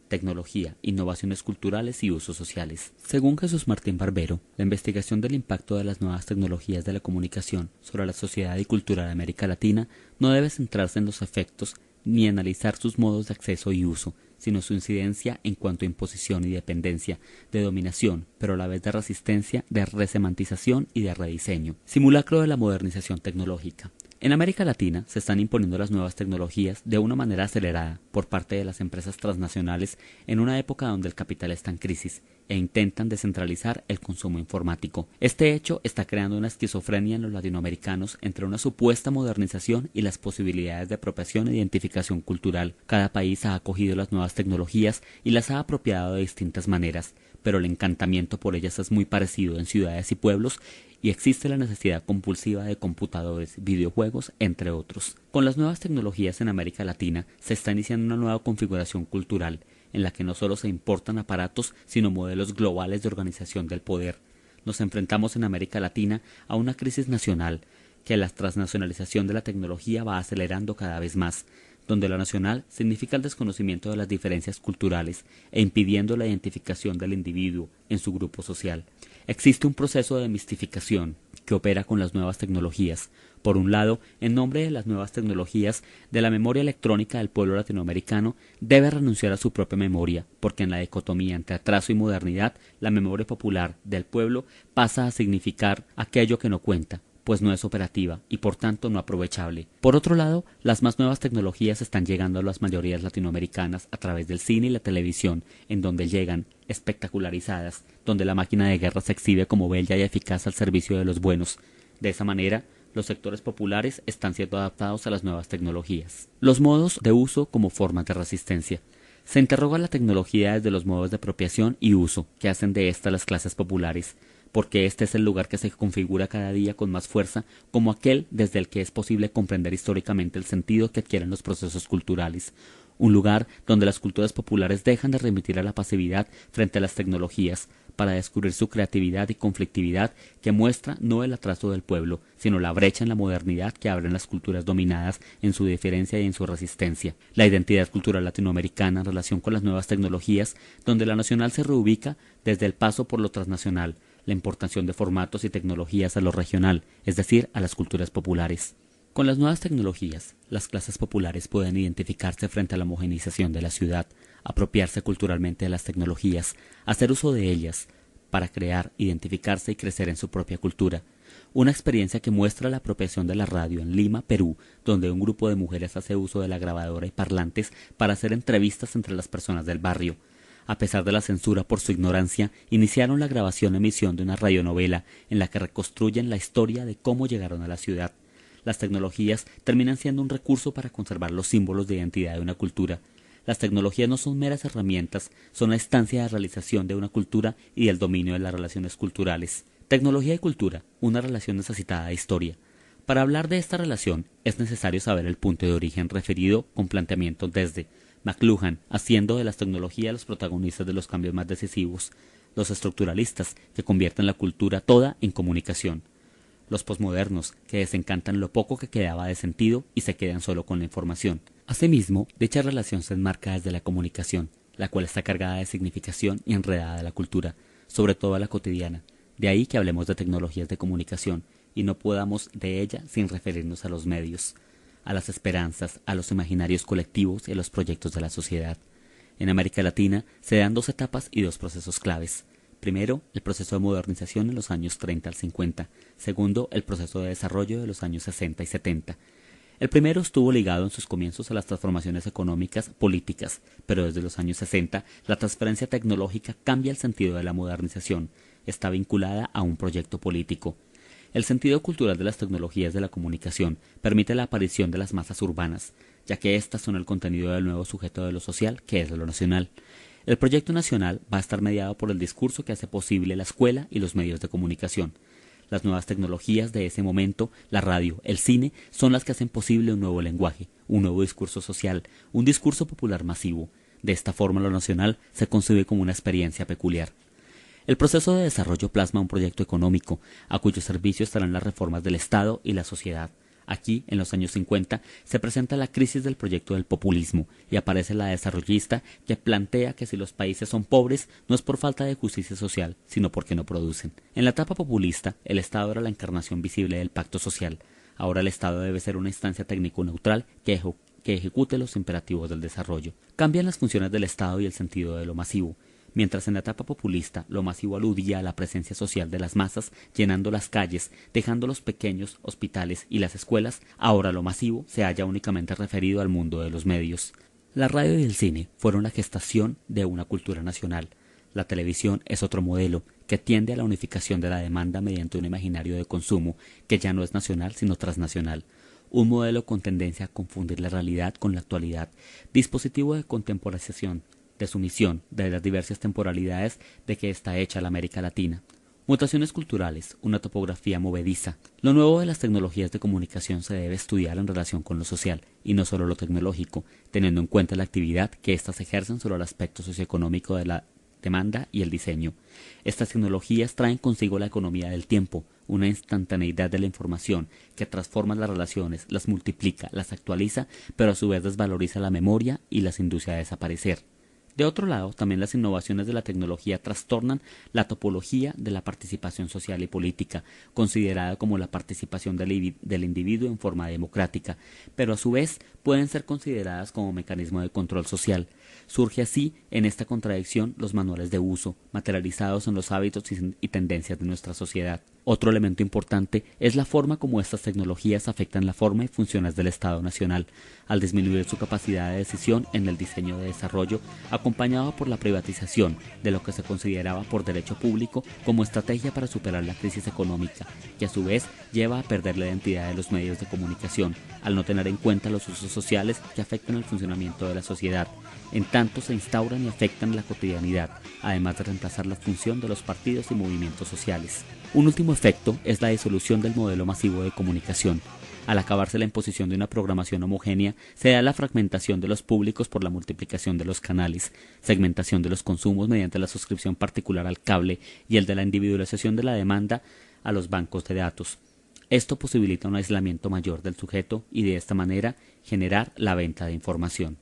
tecnología, innovaciones culturales y usos sociales. Según Jesús Martín Barbero, la investigación del impacto de las nuevas tecnologías de la comunicación sobre la sociedad y cultura de América Latina no debe centrarse en los efectos ni analizar sus modos de acceso y uso, sino su incidencia en cuanto a imposición y dependencia, de dominación, pero a la vez de resistencia, de resemantización y de rediseño. Simulacro de la modernización tecnológica. En América Latina se están imponiendo las nuevas tecnologías de una manera acelerada por parte de las empresas transnacionales en una época donde el capital está en crisis e intentan descentralizar el consumo informático. Este hecho está creando una esquizofrenia en los latinoamericanos entre una supuesta modernización y las posibilidades de apropiación e identificación cultural. Cada país ha acogido las nuevas tecnologías y las ha apropiado de distintas maneras, pero el encantamiento por ellas es muy parecido en ciudades y pueblos y existe la necesidad compulsiva de computadores, videojuegos, entre otros. Con las nuevas tecnologías en América Latina se está iniciando una nueva configuración cultural, en la que no solo se importan aparatos, sino modelos globales de organización del poder. Nos enfrentamos en América Latina a una crisis nacional, que la transnacionalización de la tecnología va acelerando cada vez más, donde lo nacional significa el desconocimiento de las diferencias culturales e impidiendo la identificación del individuo en su grupo social. Existe un proceso de mistificación que opera con las nuevas tecnologías. Por un lado, en nombre de las nuevas tecnologías, de la memoria electrónica del pueblo latinoamericano debe renunciar a su propia memoria, porque en la dicotomía entre atraso y modernidad, la memoria popular del pueblo pasa a significar aquello que no cuenta, pues no es operativa y por tanto no aprovechable. Por otro lado, las más nuevas tecnologías están llegando a las mayorías latinoamericanas a través del cine y la televisión, en donde llegan espectacularizadas, donde la máquina de guerra se exhibe como bella y eficaz al servicio de los buenos. De esa manera, los sectores populares están siendo adaptados a las nuevas tecnologías. Los modos de uso como formas de resistencia. Se interroga la tecnología desde los modos de apropiación y uso que hacen de esta las clases populares, porque este es el lugar que se configura cada día con más fuerza como aquel desde el que es posible comprender históricamente el sentido que adquieren los procesos culturales, un lugar donde las culturas populares dejan de remitir a la pasividad frente a las tecnologías para descubrir su creatividad y conflictividad que muestra no el atraso del pueblo, sino la brecha en la modernidad que abren las culturas dominadas en su diferencia y en su resistencia. La identidad cultural latinoamericana en relación con las nuevas tecnologías, donde la nacional se reubica desde el paso por lo transnacional, la importación de formatos y tecnologías a lo regional, es decir, a las culturas populares. Con las nuevas tecnologías, las clases populares pueden identificarse frente a la homogeneización de la ciudad, apropiarse culturalmente de las tecnologías, hacer uso de ellas para crear, identificarse y crecer en su propia cultura. Una experiencia que muestra la apropiación de la radio en Lima, Perú, donde un grupo de mujeres hace uso de la grabadora y parlantes para hacer entrevistas entre las personas del barrio. A pesar de la censura por su ignorancia, iniciaron la grabación y emisión de una radionovela en la que reconstruyen la historia de cómo llegaron a la ciudad. Las tecnologías terminan siendo un recurso para conservar los símbolos de identidad de una cultura. Las tecnologías no son meras herramientas, son la instancia de realización de una cultura y del dominio de las relaciones culturales. Tecnología y cultura, una relación necesitada de historia. Para hablar de esta relación, es necesario saber el punto de origen referido con planteamientos desde McLuhan, haciendo de las tecnologías los protagonistas de los cambios más decisivos, los estructuralistas, que convierten la cultura toda en comunicación, los posmodernos, que desencantan lo poco que quedaba de sentido y se quedan solo con la información. Asimismo, dicha relación se enmarca desde la comunicación, la cual está cargada de significación y enredada de la cultura, sobre todo a la cotidiana. De ahí que hablemos de tecnologías de comunicación y no podamos de ella sin referirnos a los medios, a las esperanzas, a los imaginarios colectivos y a los proyectos de la sociedad. En América Latina se dan dos etapas y dos procesos claves. Primero, el proceso de modernización en los años 30 al 50. Segundo, el proceso de desarrollo de los años 60 y 70. El primero estuvo ligado en sus comienzos a las transformaciones económicas, políticas, pero desde los años 60 la transferencia tecnológica cambia el sentido de la modernización, está vinculada a un proyecto político. El sentido cultural de las tecnologías de la comunicación permite la aparición de las masas urbanas, ya que éstas son el contenido del nuevo sujeto de lo social, que es lo nacional. El proyecto nacional va a estar mediado por el discurso que hace posible la escuela y los medios de comunicación. Las nuevas tecnologías de ese momento, la radio, el cine, son las que hacen posible un nuevo lenguaje, un nuevo discurso social, un discurso popular masivo. De esta forma lo nacional se concibe como una experiencia peculiar. El proceso de desarrollo plasma un proyecto económico, a cuyo servicio estarán las reformas del Estado y la sociedad, Aquí, en los años 50, se presenta la crisis del proyecto del populismo y aparece la desarrollista que plantea que si los países son pobres no es por falta de justicia social, sino porque no producen. En la etapa populista, el Estado era la encarnación visible del pacto social. Ahora el Estado debe ser una instancia técnico-neutral que ejecute los imperativos del desarrollo. Cambian las funciones del Estado y el sentido de lo masivo. Mientras en la etapa populista lo masivo aludía a la presencia social de las masas, llenando las calles, dejando los pequeños hospitales y las escuelas, ahora lo masivo se halla únicamente referido al mundo de los medios. La radio y el cine fueron la gestación de una cultura nacional. La televisión es otro modelo que tiende a la unificación de la demanda mediante un imaginario de consumo que ya no es nacional sino transnacional. Un modelo con tendencia a confundir la realidad con la actualidad, dispositivo de contemporaneación, de sumisión de las diversas temporalidades de que está hecha la América Latina. Mutaciones culturales, una topografía movediza. Lo nuevo de las tecnologías de comunicación se debe estudiar en relación con lo social, y no solo lo tecnológico, teniendo en cuenta la actividad que éstas ejercen sobre el aspecto socioeconómico de la demanda y el diseño. Estas tecnologías traen consigo la economía del tiempo, una instantaneidad de la información que transforma las relaciones, las multiplica, las actualiza, pero a su vez desvaloriza la memoria y las induce a desaparecer. De otro lado, también las innovaciones de la tecnología trastornan la topología de la participación social y política, considerada como la participación del individuo en forma democrática, pero a su vez pueden ser consideradas como mecanismo de control social. Surge así, en esta contradicción, los manuales de uso, materializados en los hábitos y tendencias de nuestra sociedad. Otro elemento importante es la forma como estas tecnologías afectan la forma y funciones del Estado Nacional, al disminuir su capacidad de decisión en el diseño de desarrollo, acompañado por la privatización de lo que se consideraba por derecho público como estrategia para superar la crisis económica, que a su vez lleva a perder la identidad de los medios de comunicación, al no tener en cuenta los usos sociales que afectan el funcionamiento de la sociedad. En tanto se instauran y afectan la cotidianidad, además de reemplazar la función de los partidos y movimientos sociales. Un último efecto es la disolución del modelo masivo de comunicación. Al acabarse la imposición de una programación homogénea, se da la fragmentación de los públicos por la multiplicación de los canales, segmentación de los consumos mediante la suscripción particular al cable y el de la individualización de la demanda a los bancos de datos. Esto posibilita un aislamiento mayor del sujeto y de esta manera generar la venta de información.